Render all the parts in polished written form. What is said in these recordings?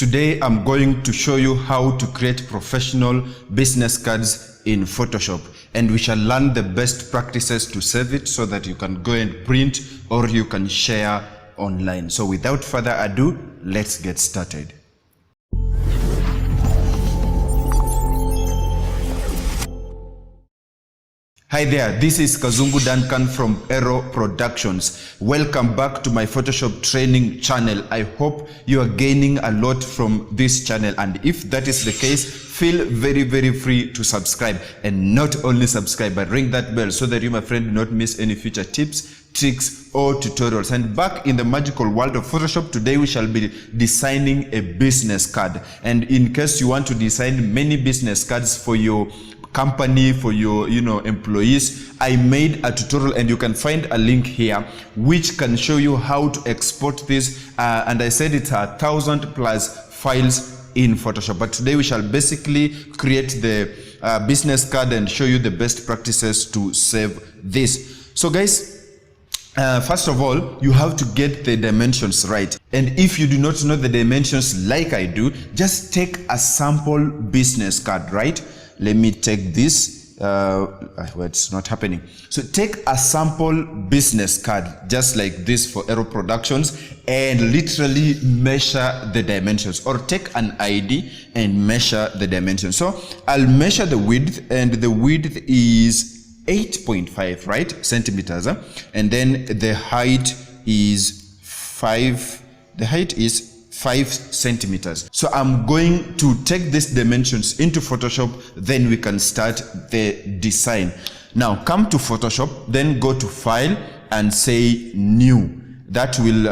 Today I'm going to show you how to create professional business cards in Photoshop, and we shall learn the best practices to save it so that you can go and print or you can share online. So without further ado, let's get started. Hi there, this is Kazungu Duncan from Ero Productions. Welcome back to my Photoshop training channel. I hope you are gaining a lot from this channel, and if that is the case, feel very free to subscribe, and not only subscribe but ring that bell so that you, my friend, do not miss any future tips, tricks or tutorials. And back in the magical world of Photoshop, today we shall be designing a business card. And in case you want to design many business cards for your company, for your employees, I made a tutorial, and you can find a link here which can show you how to export this, and I said it's 1,000+ files in Photoshop. But today we shall basically create the business card and show you the best practices to save this. So guys, first of all, you have to get the dimensions right. And if you do not know the dimensions like I do, just take a sample business card, right? Let me take this. Well, it's not happening. So take a sample business card just like this for Ero Productions and literally measure the dimensions, or take an ID and measure the dimensions. So I'll measure the width, and the width is 8.5, right, centimeters, and then the height is 5. The height is 5 centimeters. So I'm going to take these dimensions into Photoshop, then we can start the design. Now come to Photoshop, then go to File and say New. That will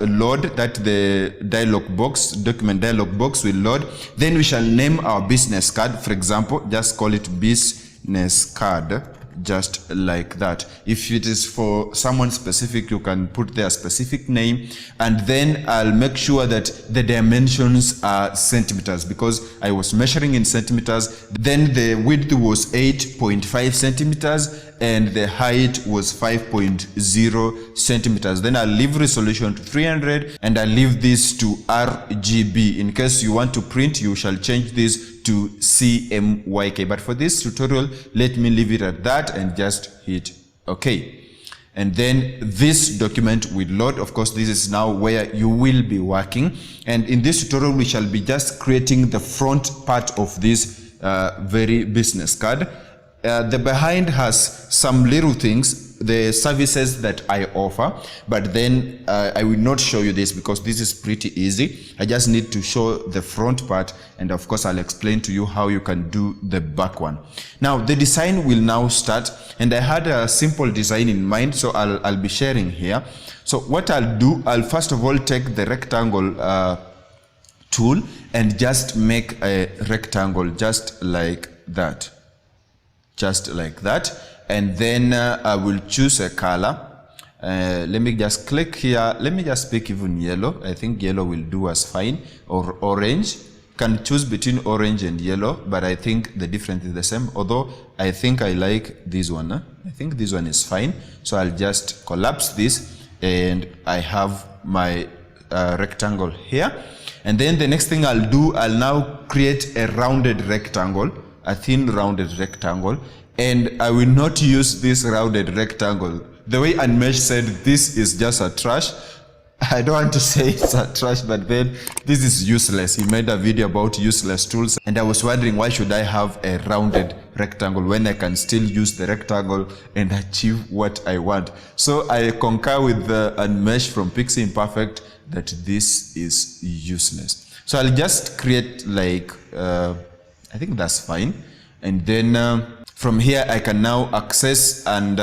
load, that the dialog box, document dialog box will load. Then we shall name our business card. For example, just call it business card, just like that. If it is for someone specific, you can put their specific name, and then I'll make sure that the dimensions are centimeters, because I was measuring in centimeters. Then the width was 8.5 centimeters and the height was 5.0 centimeters. Then I'll leave resolution to 300 and I'll leave this to RGB. In case you want to print, you shall change this to CMYK, but for this tutorial, let me leave it at that and just hit OK. And then this document will load. Of course, this is now where you will be working, and in this tutorial we shall be just creating the front part of this very business card. The behind has some little things, the services that I offer, but then I will not show you this because this is pretty easy. I just need to show the front part, and of course I'll explain to you how you can do the back one. Now the design will now start, and I had a simple design in mind, so I'll be sharing here. So what I'll do, I'll first of all take the rectangle tool and just make a rectangle just like that. Just like that, and then I will choose a color. Let me just click here. Let me just pick even yellow. I think yellow will do us fine, or orange. Can choose between orange and yellow, but I think the difference is the same, although I think I like this one. I think this one is fine, so I'll just collapse this and I have my rectangle here. And then the next thing I'll do, I'll now create a rounded rectangle, a thin rounded rectangle, and I will not use this rounded rectangle. The way Anmesh said, this is just a trash. I don't want to say it's a trash, but then this is useless. He made a video about useless tools, and I was wondering, why should I have a rounded rectangle when I can still use the rectangle and achieve what I want? So I concur with Anmesh from Pixie Imperfect that this is useless. So I'll just create like I think that's fine, and then from here I can now access and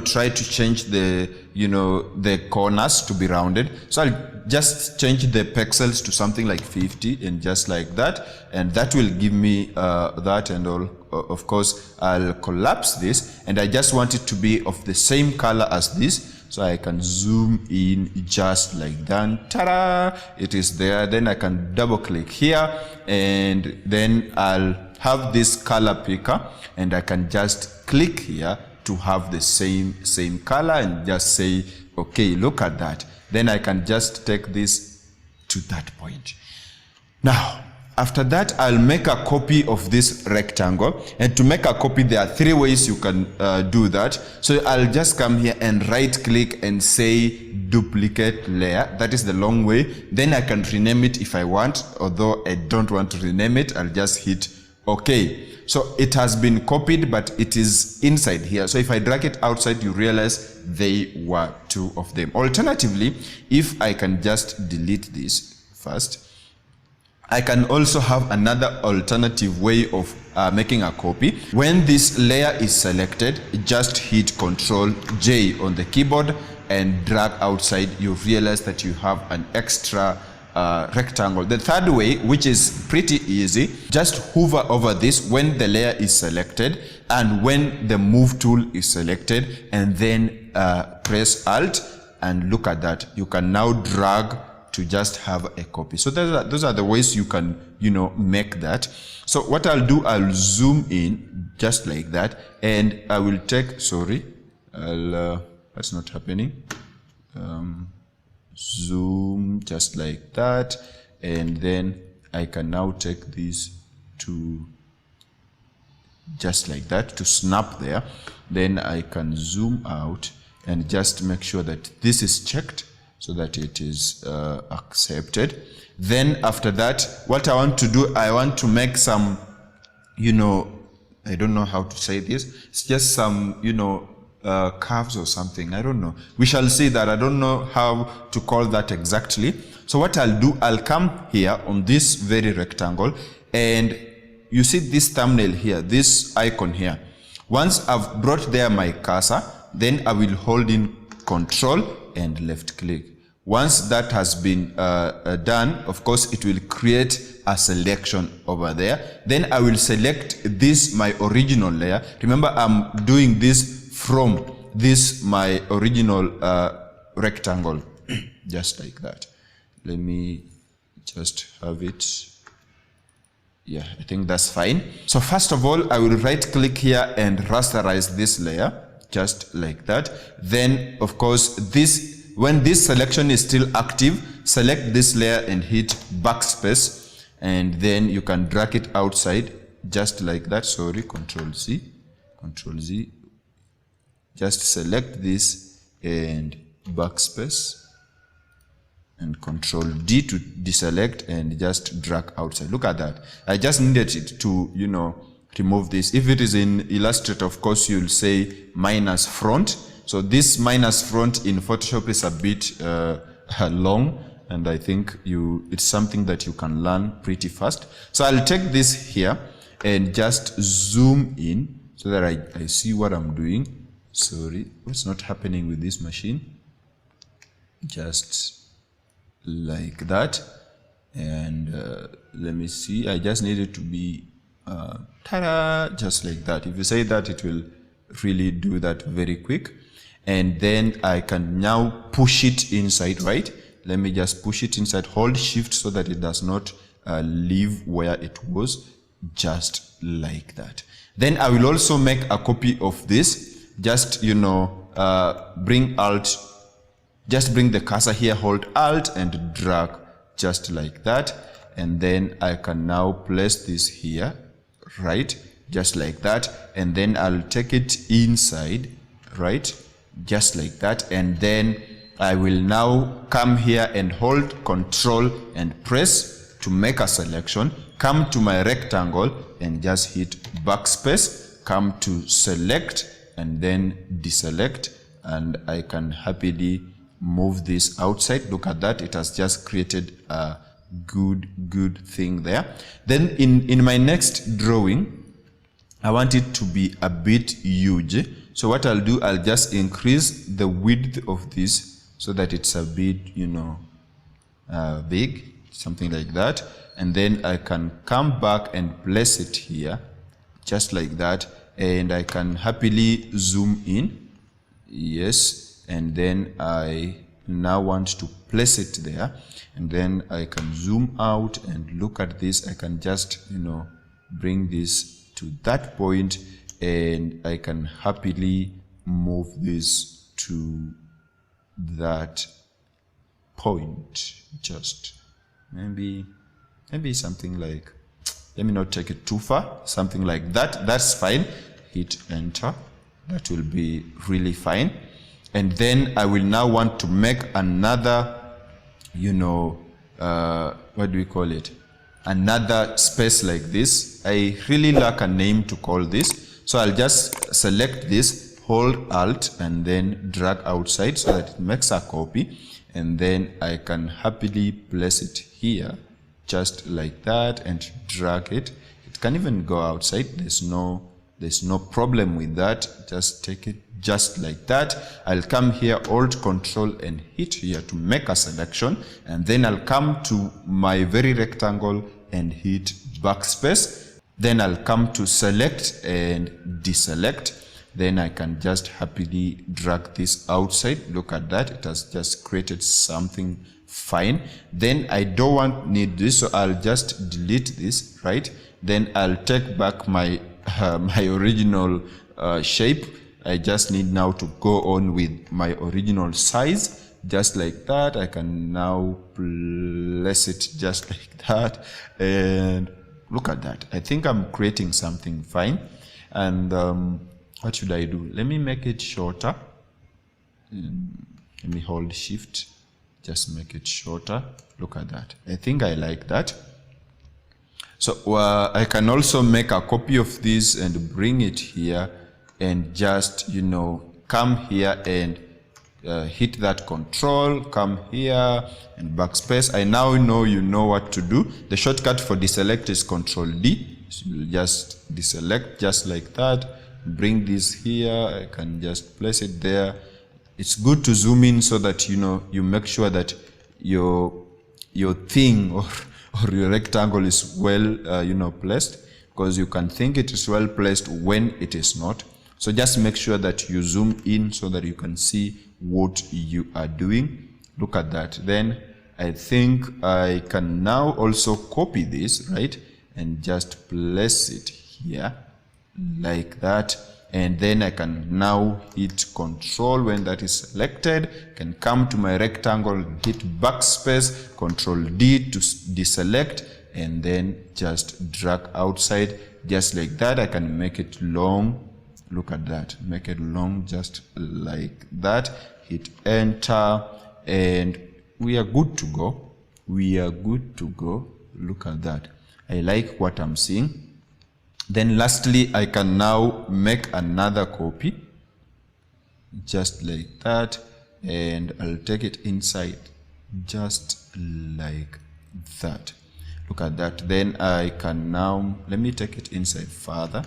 try to change the the corners to be rounded. So I'll just change the pixels to something like 50, and just like that, and that will give me that, and all. Of course I'll collapse this, and I just want it to be of the same color as this, so I can zoom in just like that. Ta-da! It is there. Then I can double click here, and then I'll have this color picker, and I can just click here to have the same color and just say, okay, look at that. Then I can just take this to that point. Now, after that, I'll make a copy of this rectangle. And to make a copy, there are 3 ways you can do that. So I'll just come here and right click and say duplicate layer. That is the long way. Then I can rename it if I want, although I don't want to rename it. I'll just hit OK. So it has been copied, but it is inside here. So if I drag it outside, you realize they were 2 of them. Alternatively, if I can just delete this first, I can also have another alternative way of making a copy. When this layer is selected, just hit Ctrl J on the keyboard and drag outside. You realize that you have an extra rectangle. The third way, which is pretty easy, just hover over this when the layer is selected and when the move tool is selected, and then press Alt, and look at that. You can now drag to just have a copy. So those are the ways you can, make that. So what I'll do, I'll zoom in just like that, and I will take, that's not happening. Zoom just like that, and then I can now take this to just like that to snap there. Then I can zoom out and just make sure that this is checked, so that it is accepted. Then after that, what I want to do, I want to make some, I don't know how to say this. It's just some, curves or something. I don't know. We shall see that. I don't know how to call that exactly. So what I'll do, I'll come here on this very rectangle, and you see this thumbnail here, this icon here. Once I've brought there my cursor, then I will hold in Control and left click. Once that has been done, of course, it will create a selection over there. Then I will select this, my original layer. Remember, I'm doing this from this, my original rectangle, just like that. Let me just have it. Yeah, I think that's fine. So first of all, I will right click here and rasterize this layer, just like that. Then, of course, when this selection is still active, select this layer and hit backspace, and then you can drag it outside just like that. Control Z, Control Z. Just select this and backspace, and Control D to deselect and just drag outside. Look at that. I just needed it to, remove this. If it is in Illustrator, of course, you'll say minus front. So this minus front in Photoshop is a bit long, and I think it's something that you can learn pretty fast. So I'll take this here and just zoom in so that I see what I'm doing. Sorry, what's not happening with this machine? Just like that. And let me see, I just need it to be ta-da, just like that. If you say that, it will really do that very quick. And then I can now push it inside, right? Let me just push it inside, hold shift so that it does not leave where it was, just like that. Then I will also make a copy of this. Just, bring Alt, just bring the cursor here, hold Alt and drag just like that. And then I can now place this here, right? Just like that. And then I'll take it inside, right? Just like that. And then I will now come here and hold Control and press to make a selection. Come to my rectangle and just hit backspace. Come to select and then deselect, and I can happily move this outside. Look at that. It has just created a good thing there. Then in my next drawing, I want it to be a bit huge. So what I'll do, I'll just increase the width of this so that it's a bit, big, something like that. And then I can come back and place it here, just like that. And I can happily zoom in. Yes. And then I now want to place it there. And then I can zoom out and look at this. I can just, bring this to that point, and I can happily move this to that point. Just maybe maybe something like, let me not take it too far, something like that. That's fine. Hit enter. That will be really fine. And then I will now want to make another, you know, what do we call it? Another space like this. I really lack a name to call this. So I'll just select this, hold Alt, and then drag outside so that it makes a copy. And then I can happily place it here, just like that, and drag it. It can even go outside. There's no problem with that. Just take it just like that. I'll come here, Alt, Control, and hit here to make a selection, and then I'll come to my very rectangle and hit backspace. Then I'll come to select and deselect. Then I can just happily drag this outside. Look at that, it has just created something fine. Then I don't need this, so I'll just delete this, right? Then I'll take back my my original shape. I just need now to go on with my original size, just like that. I can now place it just like that, and look at that. I think I'm creating something fine. And what should I do? Let me make it shorter. Let me hold shift, just make it shorter. Look at that. I think I like that. So I can also make a copy of this and bring it here and just, you know, come here and hit that control, come here and backspace. I now know you know what to do. The shortcut for deselect is Control D. So you just deselect just like that. Bring this here. I can just place it there. It's good to zoom in so that, you know, you make sure that your thing or your rectangle is well, you know, placed, because you can think it is well placed when it is not. So just make sure that you zoom in so that you can see what you are doing. Look at that. Then I think I can now also copy this, right, and just place it here like that. And then I can now hit Control when that is selected. Can come to my rectangle, hit backspace, Control D to deselect, and then just drag outside just like that. I can make it long. Look at that. Make it long just like that. Hit enter, and we are good to go. We are good to go. Look at that. I like what I'm seeing. Then lastly, I can now make another copy just like that, and I'll take it inside just like that. Look at that. Then I can now, let me take it inside further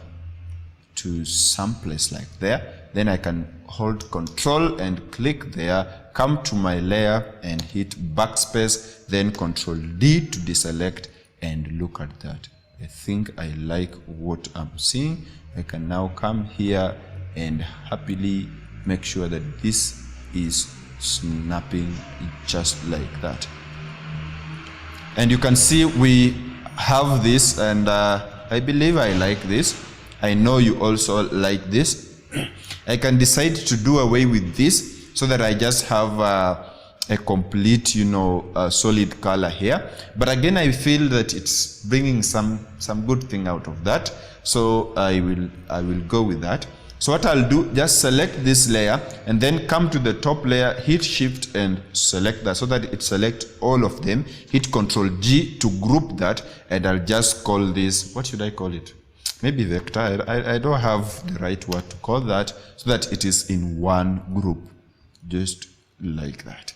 to some place like there. Then I can hold Control and click there, come to my layer and hit backspace, then Control D to deselect, and look at that. I think I like what I'm seeing. I can now come here and happily make sure that this is snapping just like that. And you can see we have this, and I believe I like this. I know you also like this. I can decide to do away with this so that I just have a complete, you know, solid color here. But again, I feel that it's bringing some good thing out of that. So I will go with that. So what I'll do, just select this layer and then come to the top layer, hit shift and select that so that it selects all of them. Hit Control G to group that, and I'll just call this, what should I call it? Maybe vector. I don't have the right word to call that, so that it is in one group, just like that.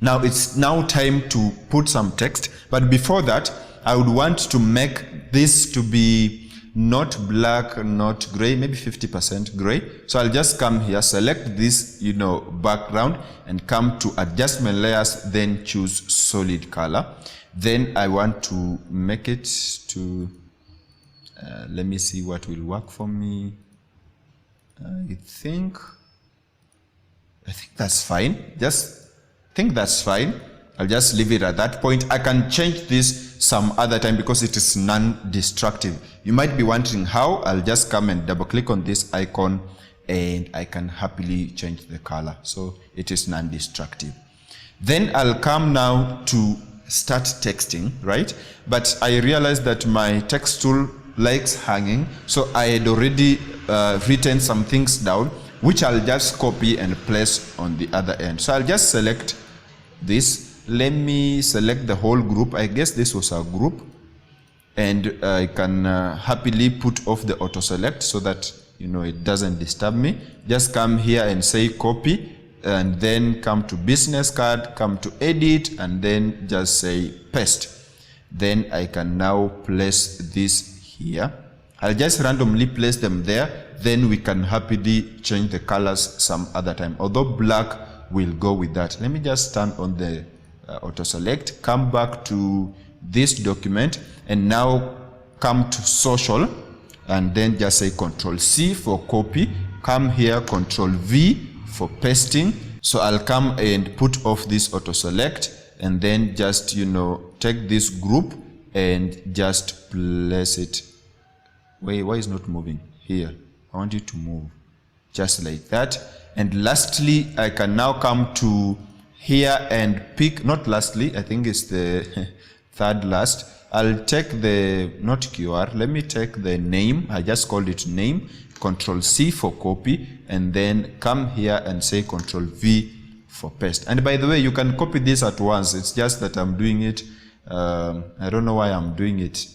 Now it's now time to put some text, but before that I would want to make this to be not black, not gray, maybe 50% gray. So I'll just come here, select this, you know, background, and come to adjustment layers, then choose solid color. Then I want to make it to let me see what will work for me. I think that's fine. Just think that's fine. I'll just leave it at that point. I can change this some other time because it is non-destructive. You might be wondering how. I'll just come and double click on this icon and I can happily change the color. So it is non-destructive. Then I'll come now to start texting, right? But I realized that my text tool likes hanging, so I had already written some things down, which I'll just copy and place on the other end. So I'll just select this. Let me select the whole group. I guess this was a group, and I can happily put off the auto select so that it doesn't disturb me. Just come here and say copy, and then come to business card, come to edit, and then just say paste. Then I can now place this here. I'll just randomly place them there, then we can happily change the colors some other time, although black will go with that. Let me just turn on the auto select, come back to this document, and now come to social, and then just say Control C for copy. Come here, Control V for pasting. So I'll come and put off this auto select, and then just take this group and just place it. Wait, why is not moving? Here, I want you to move just like that. And lastly, I can now come to here and pick, not lastly, I think it's the third last. I'll take the, not QR, let me take the name. I just called it name. Control C for copy, and then come here and say Control V for paste. And by the way, you can copy this at once. It's just that I'm doing it, I don't know why I'm doing it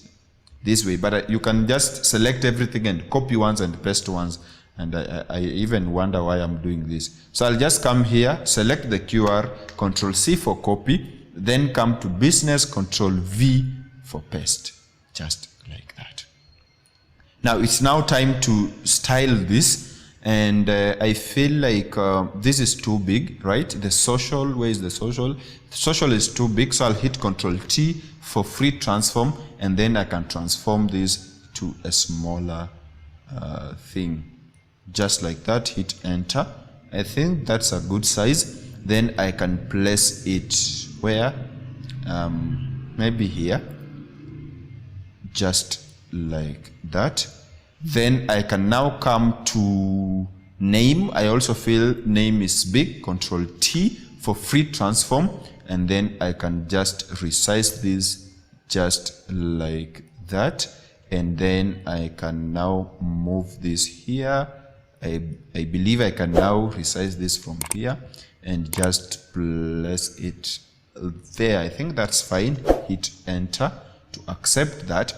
this way, but you can just select everything and copy once and paste once. And I even wonder why I'm doing this. So I'll just come here, select the QR, Control C for copy, then come to business, Control V for paste, just like that. Now it's now time to style this, and I feel like this is too big, right? The social, where is the social? The social is too big, so I'll hit Control T for free transform, and then I can transform this to a smaller thing. Just like that, hit enter. I think that's a good size. Then I can place it where? Maybe here. Just like that. Then I can now come to name. I also feel name is big. Control T for free transform. And then I can just resize this just like that. And then I can now move this here. I believe I can now resize this from here and just place it there. I think that's fine. Hit enter to accept that.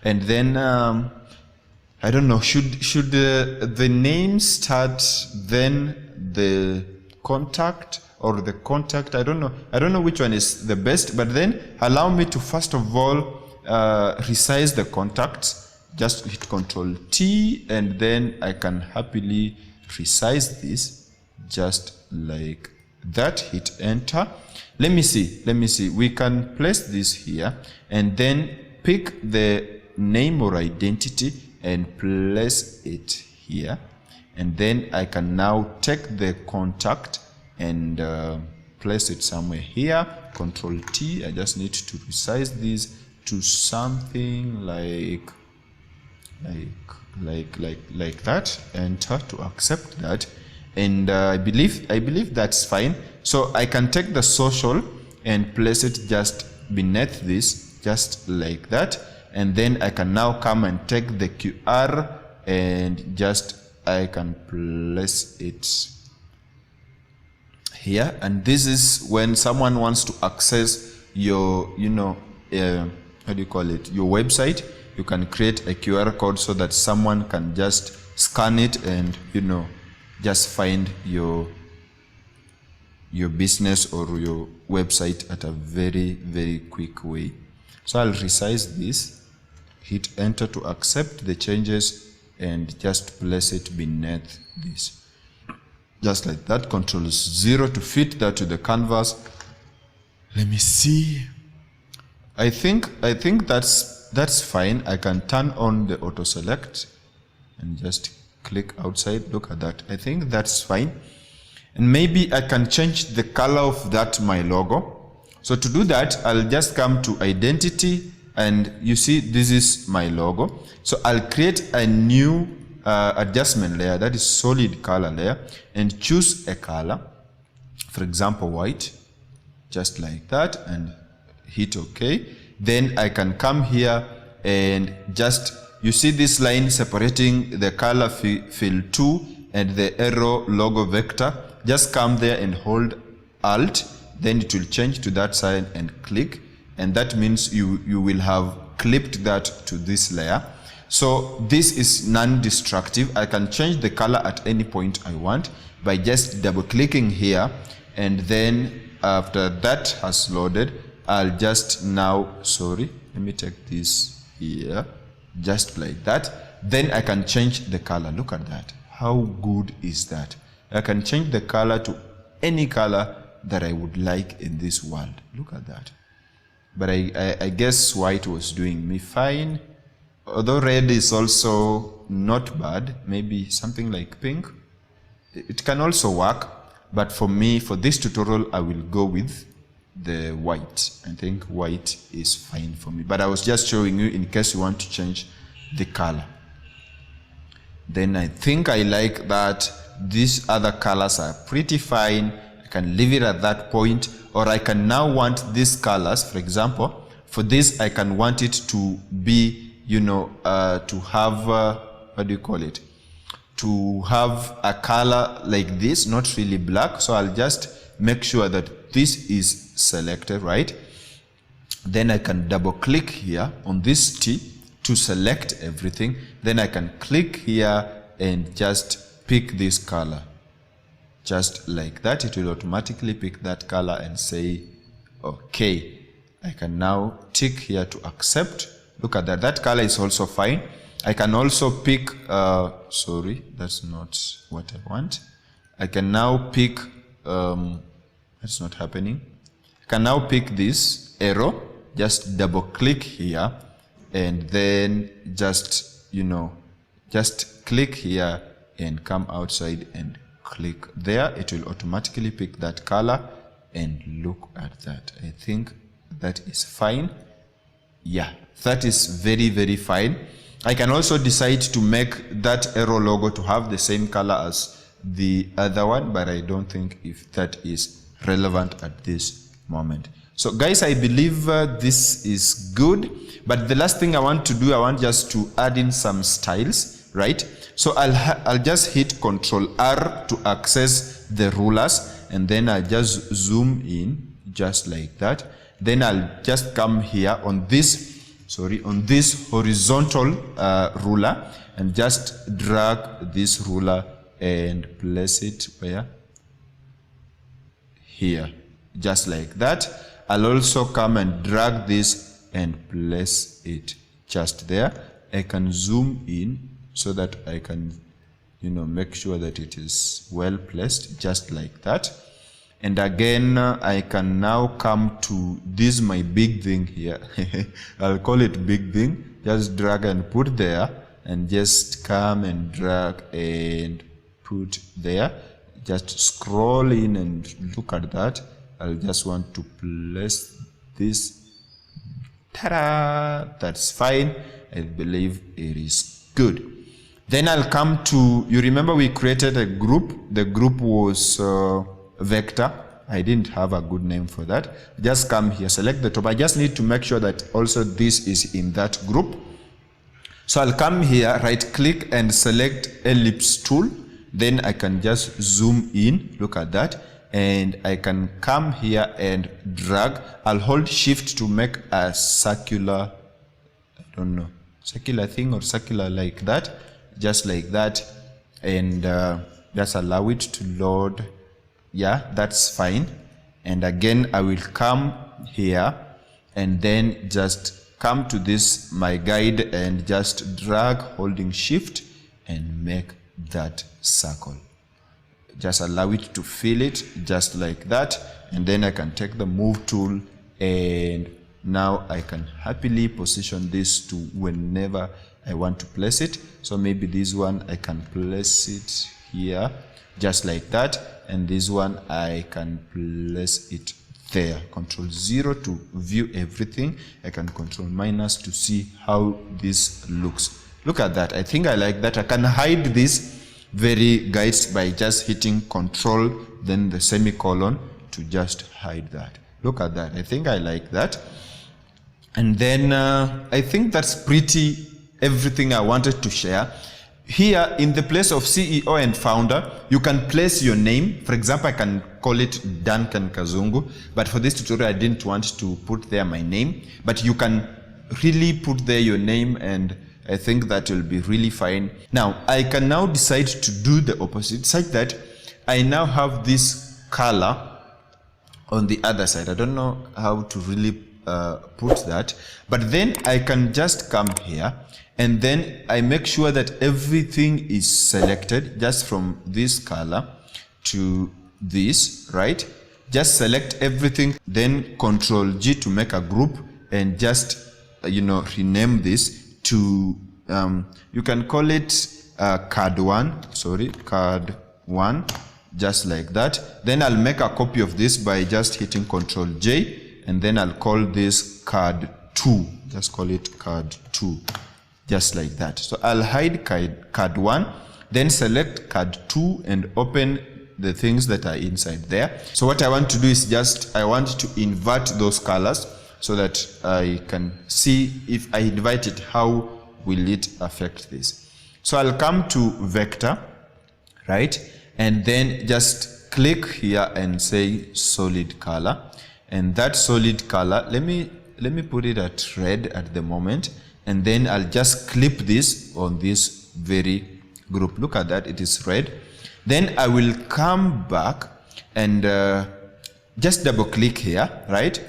And then I don't know, should the name start then the contact, or the contact? I don't know which one is the best, but then allow me to first of all resize the contacts. Just hit Control T, and then I can happily resize this just like that. Hit enter. Let me see. We can place this here and then pick the name or identity and place it here. And then I can now take the contact and place it somewhere here. Control T. I just need to resize this to something like that. Enter to accept that, and I believe that's fine. So I can take the social and place it just beneath this, just like that, and then I can now come and take the QR and just I can place it here. And this is when someone wants to access your how do you call it, your website. You can create a QR code so that someone can just scan it and just find your business or your website at a very, very quick way. So I'll resize this, hit enter to accept the changes, and just place it beneath this, just like that. Control 0 to fit that to the canvas. Let me see. I think that's fine. I can turn on the auto select and just click outside. Look at that. I think that's fine. And maybe I can change the color of that, my logo. So to do that, I'll just come to identity, and you see this is my logo. So I'll create a new adjustment layer, that is solid color layer, and choose a color, for example white, just like that, and hit OK. Then I can come here and just, you see this line separating the color fill 2 and the Ero logo vector. Just come there and hold Alt, then it will change to that side and click, and that means you will have clipped that to this layer. So this is non-destructive. I can change the color at any point I want by just double clicking here, and then after that has loaded, I'll just now, sorry, let me take this here, just like that. Then I can change the color. Look at that. How good is that? I can change the color to any color that I would like in this world. Look at that. But I guess white was doing me fine. Although red is also not bad, maybe something like pink. It can also work, but for me, for this tutorial, I will go with the white. I think white is fine for me, but I was just showing you in case you want to change the color. Then I think I like that these other colors are pretty fine. I can leave it at that point, or I can now want these colors. For example, for this, I can want it to be, you know, to have, what do you call it? To have a color like this, not really black. So I'll just make sure that this is selected, right? Then I can double click here on this T to select everything. Then I can click here and just pick this color. Just like that, it will automatically pick that color and say, okay. I can now tick here to accept. Look at that, that color is also fine. I can also pick, sorry, that's not what I want. I can now pick, that's not happening. I can now pick this arrow, just double click here, and then just, you know, just click here and come outside and click there. It will automatically pick that color, and look at that. I think that is fine. Yeah, that is very, very fine. I can also decide to make that Ero logo to have the same color as the other one, but I don't think if that is relevant at this moment. So guys, I believe this is good, but the last thing I want to do, I want just to add in some styles, right? So I'll just hit Ctrl R to access the rulers, and then I'll just zoom in just like that. Then I'll just come here on this, on this horizontal ruler, and just drag this ruler and place it where? Here, just like that. I'll also come and drag this and place it just there. I can zoom in so that I can, you know, make sure that it is well placed, just like that. And again, I can now come to this, my big thing here. I'll call it big thing. Just drag and put there, and just come and drag and put there. Just scroll in and look at that. I'll just want to place this. Ta-da! That's fine. I believe it is good. Then I'll come to, you remember we created a group. The group was vector. I didn't have a good name for that. Just come here, select the top. I just need to make sure that also this is in that group. So I'll come here, right click and select ellipse tool. Then I can just zoom in, look at that. And I can come here and drag. I'll hold shift to make a circular, I don't know, circular thing or circular like that. Just like that. And just allow it to load. Yeah, that's fine. And again, I will come here and then just come to this, my guide, and just drag holding shift and make that circle. Just allow it to fill it just like that. And then I can take the move tool, and now I can happily position this to whenever I want to place it. So maybe this one I can place it here just like that, and this one I can place it there. Control 0 to view everything. I can control minus to see how this looks. Look at that. I think I like that. I can hide this very guides by just hitting control then the semicolon to just hide that. Look at that. I think I like that. And then I think that's pretty everything I wanted to share. Here, in the place of CEO and founder, you can place your name. For example, I can call it Duncan Kazungu, but for this tutorial, I didn't want to put there my name, but you can really put there your name, and I think that will be really fine. Now, I can now decide to do the opposite, such that I now have this color on the other side. I don't know how to really put that, but then I can just come here, and then I make sure that everything is selected just from this color to this, right? Just select everything, then Control G to make a group, and just rename this to you can call it card 1, just like that. Then I'll make a copy of this by just hitting Control J, and then I'll call this card 2. Just call it card 2, just like that. So I'll hide card 1, then select card 2 and open the things that are inside there. So what I want to do is I want to invert those colors so that I can see if I invite it, how will it affect this. So I'll come to vector, right? And then just click here and say solid color. And that solid color, let me put it at red at the moment, and then I'll just clip this on this very group. Look at that, it is red. Then I will come back and just double click here, right?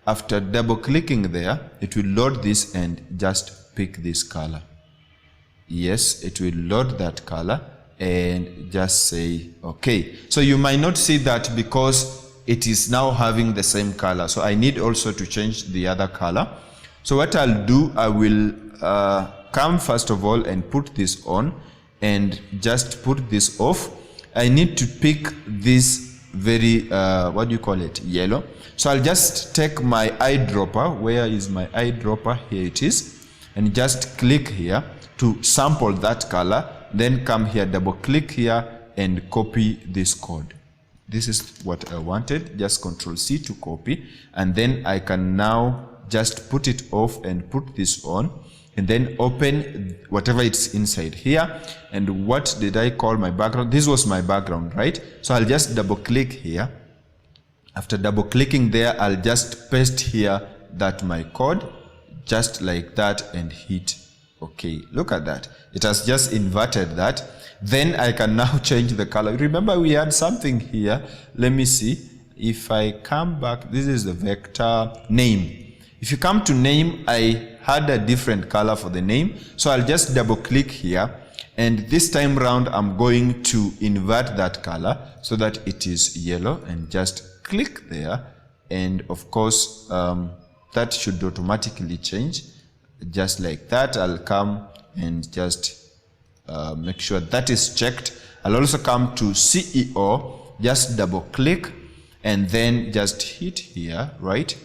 After double clicking there, it will load this and just pick this color. Yes, it will load that color and just say okay. So you might not see that because it is now having the same color. So I need also to change the other color. So what I'll do, I will come first of all and put this on and just put this off. I need to pick this very, yellow. So I'll just take my eyedropper. Where is my eyedropper? Here it is. And just click here to sample that color. Then come here, double click here and copy this code. This is what I wanted. Just Control C to copy. And then I can now just put it off and put this on. And then open whatever it's inside here. And what did I call my background? This was my background, right? So I'll just double click here. After double clicking there, I'll just paste here that my code, just like that, and hit OK. Look at that. It has just inverted that. Then I can now change the color. Remember, we had something here. Let me see. If I come back, this is the vector name. If you come to name, I had a different color for the name. So I'll just double click here. And this time round, I'm going to invert that color so that it is yellow, and just click there. And of course, that should automatically change. Just like that, I'll come and just make sure that is checked. I'll also come to CEO, just double click, and then just hit here, right?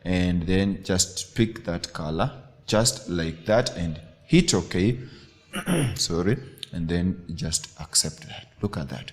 And then just pick that color, just like that, and hit OK. Sorry, and then just accept that. Look at that.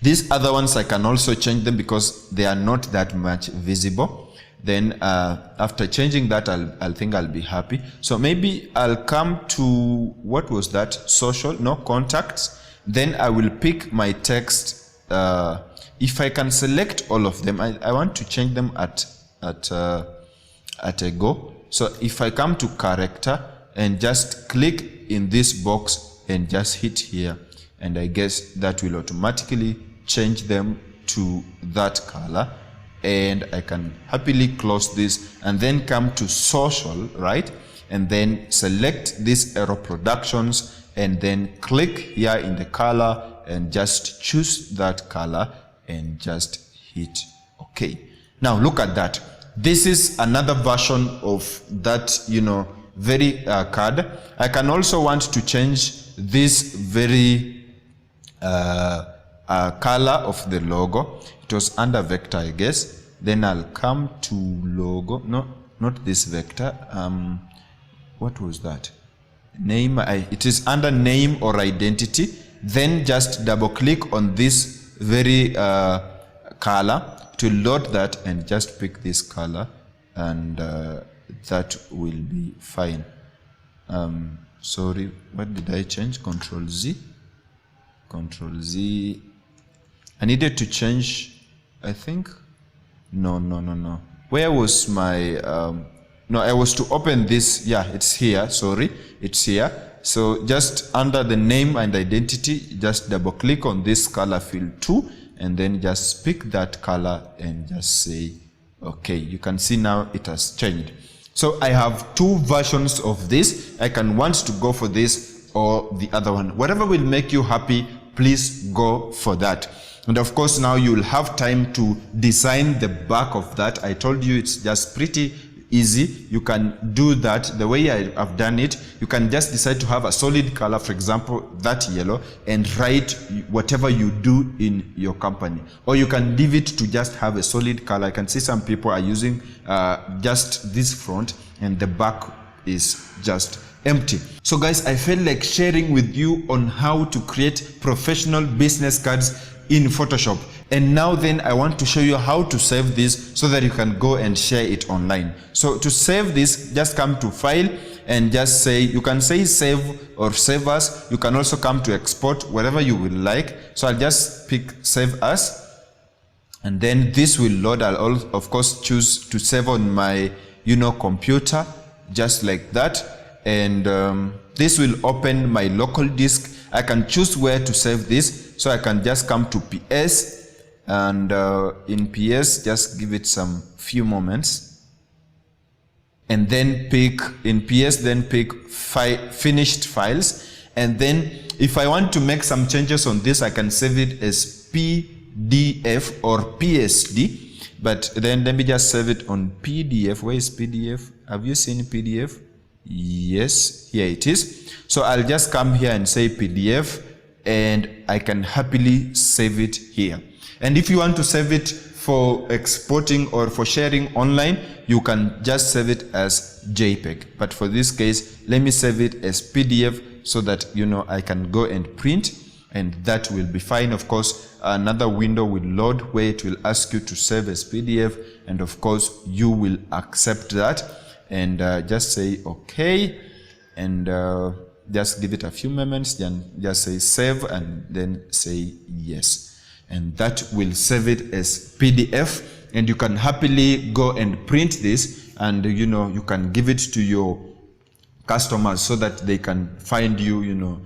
These other ones, I can also change them because they are not that much visible. Then after changing that, I think I'll be happy. So maybe I'll come to, what was that? Social, no, contacts. Then I will pick my text. If I can select all of them, I want to change them at a go. So if I come to character and just click in this box and just hit here, and I guess that will automatically change them to that color. And I can happily close this and then come to social, right? And then select this Ero Productions and then click here in the color and just choose that color and just hit OK. Now look at that. This is another version of that, very card. I can also want to change this very color of the logo. It was under vector, I guess. Then I'll come to logo. No, not this vector. What was that? Name. It is under name or identity. Then just double click on this very color to load that, and just pick this color, and that will be fine. Sorry, what did I change? Control Z. I needed to change, I think. No. Where was my no, I was to open this. Yeah, it's here. Sorry, it's here. So just under the name and identity, just double click on this color field 2, and then just pick that color and just say okay. You can see now it has changed. So I have 2 versions of this. I can want to go for this or the other one. Whatever will make you happy, please go for that. And of course, now you will have time to design the back of that. I told you it's just pretty easy. You can do that the way I have done it. You can just decide to have a solid color, for example, that yellow, and write whatever you do in your company. Or you can leave it to just have a solid color. I can see some people are using just this front, and the back is just empty. So guys, I felt like sharing with you on how to create professional business cards in Photoshop. And now then I want to show you how to save this so that you can go and share it online. So to save this, just come to File and just say, you can say save or save as. You can also come to export, whatever you will like. So I'll just pick save as, and then this will load. I'll of course choose to save on my computer, just like that. And this will open my local disk. I can choose where to save this. So I can just come to PS, and in PS just give it some few moments, and then pick in PS, then pick finished files. And then if I want to make some changes on this, I can save it as PDF or PSD. But then let me just save it on PDF. Where is PDF? Have you seen PDF? Yes, here it is. So I'll just come here and say PDF, and I can happily save it here. And if you want to save it for exporting or for sharing online, you can just save it as JPEG. But for this case, let me save it as PDF so that I can go and print, and that will be fine. Of course, another window will load where it will ask you to save as PDF, and of course you will accept that and just say okay, and just give it a few moments, then just say save, and then say yes. And that will save it as PDF, and you can happily go and print this, and you can give it to your customers so that they can find you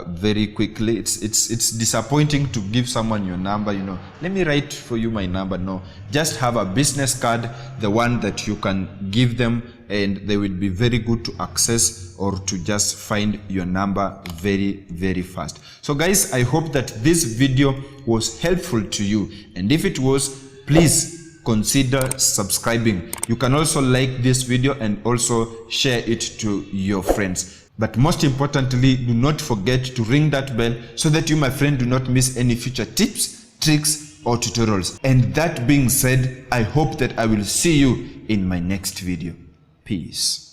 very quickly. It's disappointing to give someone your number, let me write for you my number. No, just have a business card, the one that you can give them, and they will be very good to access or to just find your number very, very fast. So guys, I hope that this video was helpful to you, and if it was, please consider subscribing. You can also like this video and also share it to your friends. But most importantly, do not forget to ring that bell so that you, my friend, do not miss any future tips, tricks, or tutorials. And that being said, I hope that I will see you in my next video. Peace.